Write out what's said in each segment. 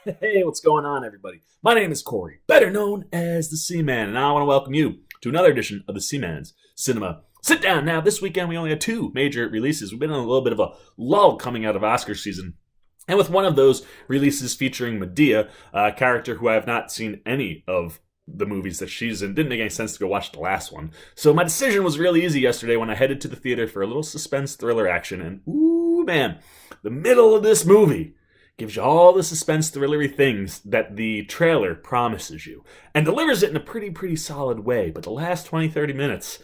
Hey, what's going on, everybody? My name is Corey, better known as the Seaman, and I want to welcome you to another edition of the Seaman's Cinema Sit Down. Now, this weekend we only had two major releases. We've been in a little bit of a lull coming out of Oscar season. And with one of those releases featuring Medea, a character who I have not seen any of the movies that she's in, didn't make any sense to go watch the last one. So my decision was really easy yesterday when I headed to the theater for a little suspense thriller action. And ooh, man, the middle of this movie gives you all the suspense thrillery things that the trailer promises you and delivers it in a pretty solid way. But the last 20, 30 minutes,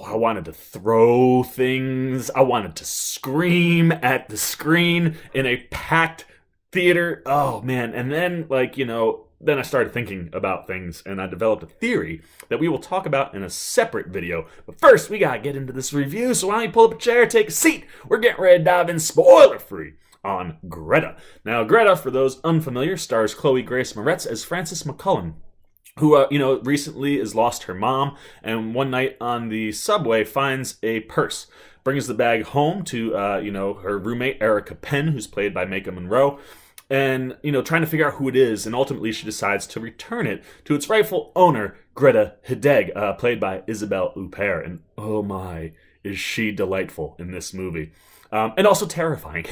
I wanted to throw things. I wanted to scream at the screen in a packed theater. Oh, man. And then, then I started thinking about things and I developed a theory that we will talk about in a separate video. But first, we gotta get into this review. So why don't you pull up a chair, take a seat? We're getting ready to dive in spoiler-free on Greta. Now, Greta, for those unfamiliar, stars Chloe Grace Moretz as Frances McCullum, who, recently has lost her mom, and one night on the subway finds a purse. Brings the bag home to, her roommate, Erica Penn, who's played by Maika Monroe, and, trying to figure out who it is, and ultimately she decides to return it to its rightful owner, Greta Hideg, played by Isabelle Huppert, and oh my, is she delightful in this movie. And also terrifying.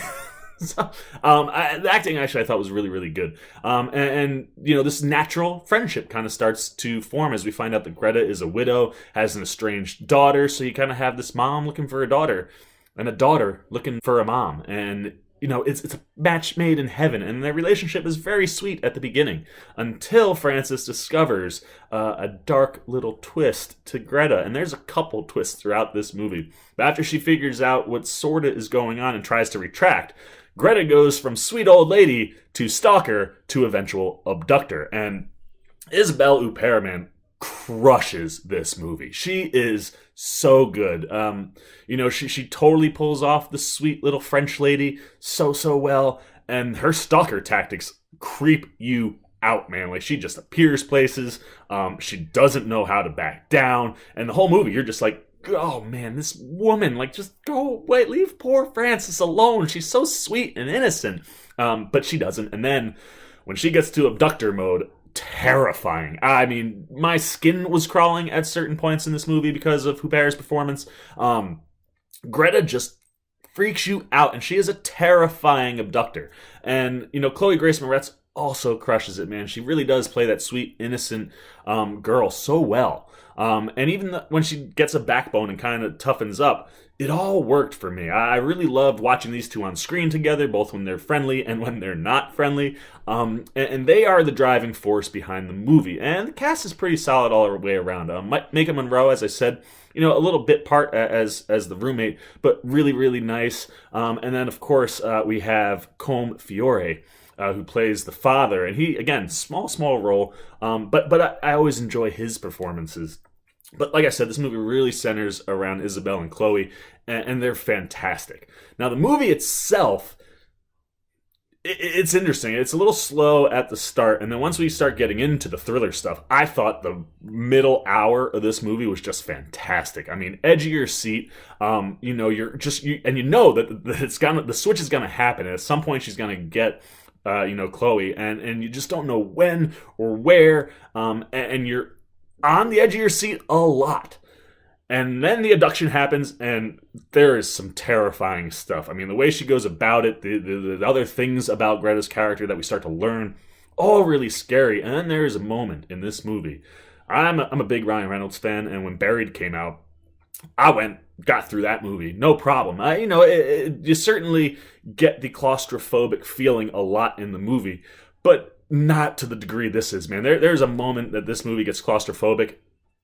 So, the acting actually I thought was really good. This natural friendship kind of starts to form as we find out that Greta is a widow, has an estranged daughter, so you kind of have this mom looking for a daughter, and a daughter looking for a mom, and it's a match made in heaven, and their relationship is very sweet at the beginning until Frances discovers a dark little twist to Greta, and there's a couple twists throughout this movie. But after she figures out what sorta is going on and tries to retract, Greta goes from sweet old lady to stalker to eventual abductor, and Isabelle Huppert, man, crushes this movie. She is so good. She totally pulls off the sweet little French lady so well, and her stalker tactics creep you out, man. Like, she just appears places. She doesn't know how to back down, and the whole movie you're just like, oh man, this woman, just go away, leave poor Frances alone. She's so sweet and innocent, but she doesn't. And then when she gets to abductor mode, terrifying. I mean, my skin was crawling at certain points in this movie because of Huppert's performance. Greta just freaks you out, and she is a terrifying abductor. And, Chloe Grace Moretz also crushes it, man. She really does play that sweet, innocent girl so well. And even when she gets a backbone and kind of toughens up, it all worked for me. I really loved watching these two on screen together, both when they're friendly and when they're not friendly. And they are the driving force behind the movie. And the cast is pretty solid all the way around. Maika Monroe, as I said, a little bit part as the roommate, but really nice. And then, of course, we have Come Fiore, who plays the father. And he, again, small role, but I always enjoy his performances. But like I said, this movie really centers around Isabelle and Chloe, and they're fantastic. Now, the movie itself, it's interesting. It's a little slow at the start, and then once we start getting into the thriller stuff, I thought the middle hour of this movie was just fantastic. I mean, edge of your seat. You're just, and that the switch is gonna happen, and at some point she's gonna get Chloe, and you just don't know when or where, and you're on the edge of your seat a lot. And then the abduction happens, and there is some terrifying stuff. I mean, the way she goes about it, the other things about Greta's character that we start to learn, all really scary. And then there is a moment in this movie. I'm a big Ryan Reynolds fan, and when Buried came out, I got through that movie, no problem. You certainly get the claustrophobic feeling a lot in the movie, but not to the degree this is, man. There's a moment that this movie gets claustrophobic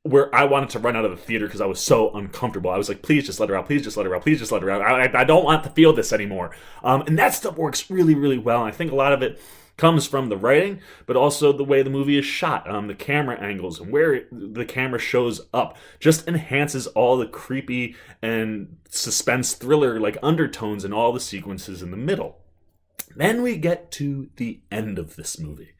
where I wanted to run out of the theater because I was so uncomfortable. I was like, please just let her out. Please just let her out. Please just let her out. I don't want to feel this anymore. And that stuff works really well. And I think a lot of it comes from the writing, but also the way the movie is shot. The camera angles and where the camera shows up just enhances all the creepy and suspense thriller undertones in all the sequences in the middle. Then we get to the end of this movie.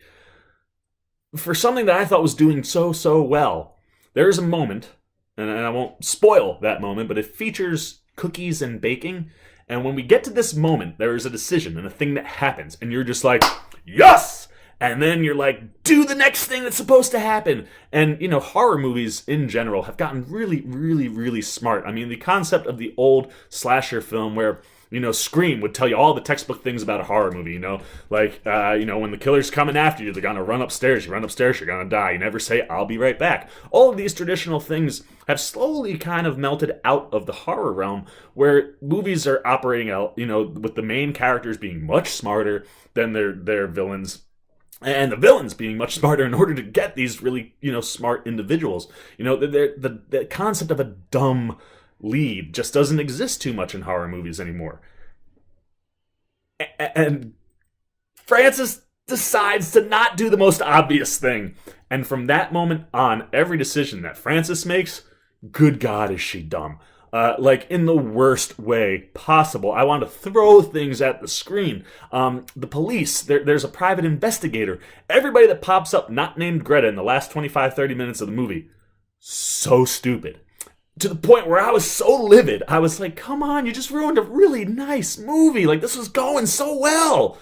For something that I thought was doing so well, there is a moment, and I won't spoil that moment, but it features cookies and baking, And when we get to this moment, there is a decision and a thing that happens, and you're just like, yes! And then you're like, do the next thing that's supposed to happen. And, horror movies in general have gotten really, really, really smart. I mean, the concept of the old slasher film where, Scream would tell you all the textbook things about a horror movie, like, when the killer's coming after you, they're going to run upstairs. You run upstairs, you're going to die. You never say, I'll be right back. All of these traditional things have slowly kind of melted out of the horror realm, where movies are operating out, with the main characters being much smarter than their villains. And the villains being much smarter in order to get these really, smart individuals. The concept of a dumb lead just doesn't exist too much in horror movies anymore. And Frances decides to not do the most obvious thing. And from that moment on, every decision that Frances makes, good God, is she dumb. Like in the worst way possible. I want to throw things at the screen. The police, there's a private investigator. Everybody that pops up not named Greta in the last 25-30 minutes of the movie, so stupid. To the point where I was so livid. I was like, come on, you just ruined a really nice movie. Like, this was going so well.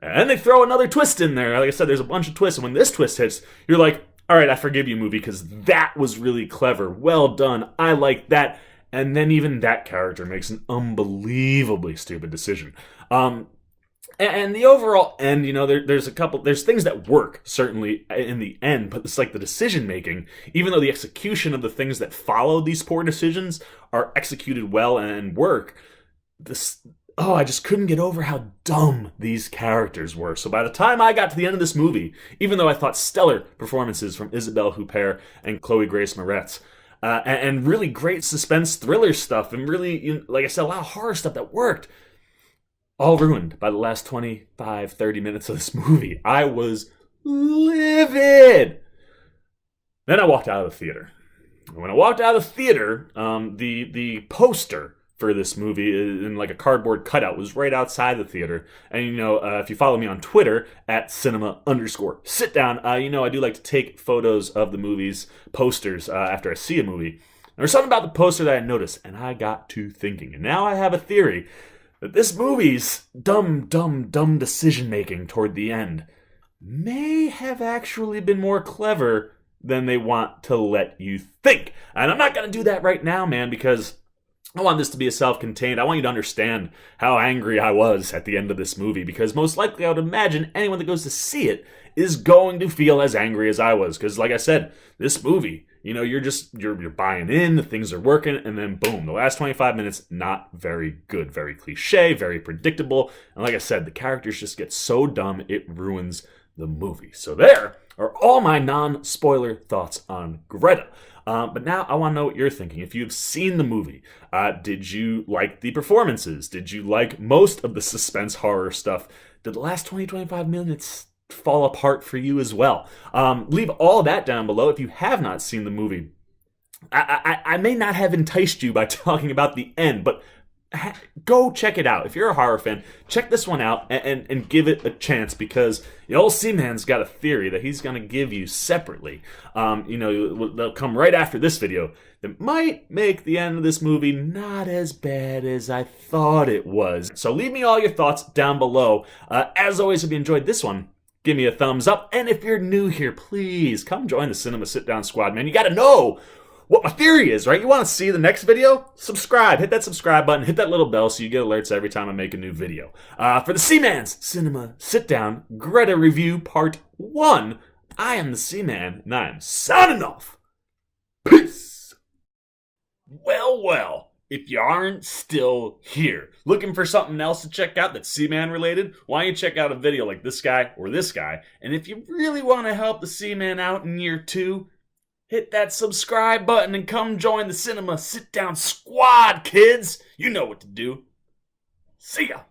And they throw another twist in there. Like I said, there's a bunch of twists. And when this twist hits, you're like, all right, I forgive you, movie, because that was really clever. Well done. I like that. And then even that character makes an unbelievably stupid decision. And the overall end, there's things that work, certainly, in the end, but it's like the decision making, even though the execution of the things that follow these poor decisions are executed well and work, I just couldn't get over how dumb these characters were. So by the time I got to the end of this movie, even though I thought stellar performances from Isabelle Huppert and Chloe Grace Moretz, and really great suspense thriller stuff, and really, like I said, a lot of horror stuff that worked, all ruined by the last 25-30 minutes of this movie. I was livid! Then I walked out of the theater. And when I walked out of the theater, the poster for this movie in like a cardboard cutout was right outside the theater. And if you follow me on Twitter at cinema_sitdown, I do like to take photos of the movie's posters after I see a movie. There was something about the poster that I noticed, and I got to thinking. And now I have a theory that this movie's dumb decision making toward the end may have actually been more clever than they want to let you think. And I'm not going to do that right now, man, because I want this to be a self-contained. I want you to understand how angry I was at the end of this movie, because most likely I would imagine anyone that goes to see it is going to feel as angry as I was. Because like I said, this movie, you're buying in, the things are working, and then boom, the last 25 minutes, not very good, very cliche, very predictable. And like I said, the characters just get so dumb, it ruins the movie. So there are all my non-spoiler thoughts on Greta. But now I want to know what you're thinking. If you've seen the movie, did you like the performances? Did you like most of the suspense horror stuff? Did the last 20-25 minutes fall apart for you as well? Leave all that down below. If you have not seen the movie, I may not have enticed you by talking about the end, but go check it out. If you're a horror fan, check this one out and give it a chance, because the old Seaman's got a theory that he's going to give you separately. They'll come right after this video that might make the end of this movie not as bad as I thought it was. So leave me all your thoughts down below. As always, if you enjoyed this one, give me a thumbs up. And if you're new here, please come join the Cinema Sit-Down Squad, man. You got to know what my theory is, right? You want to see the next video? Subscribe. Hit that subscribe button. Hit that little bell so you get alerts every time I make a new video. For the Seaman's Cinema Sit-Down Greta Review Part 1, I am the Seaman, and I am signing off. Peace! Well, if you aren't still here, looking for something else to check out that's Seaman related, why don't you check out a video like this guy or this guy? And if you really want to help the Seaman out in year 2, hit that subscribe button and come join the Cinema Sit-Down Squad, kids. You know what to do. See ya.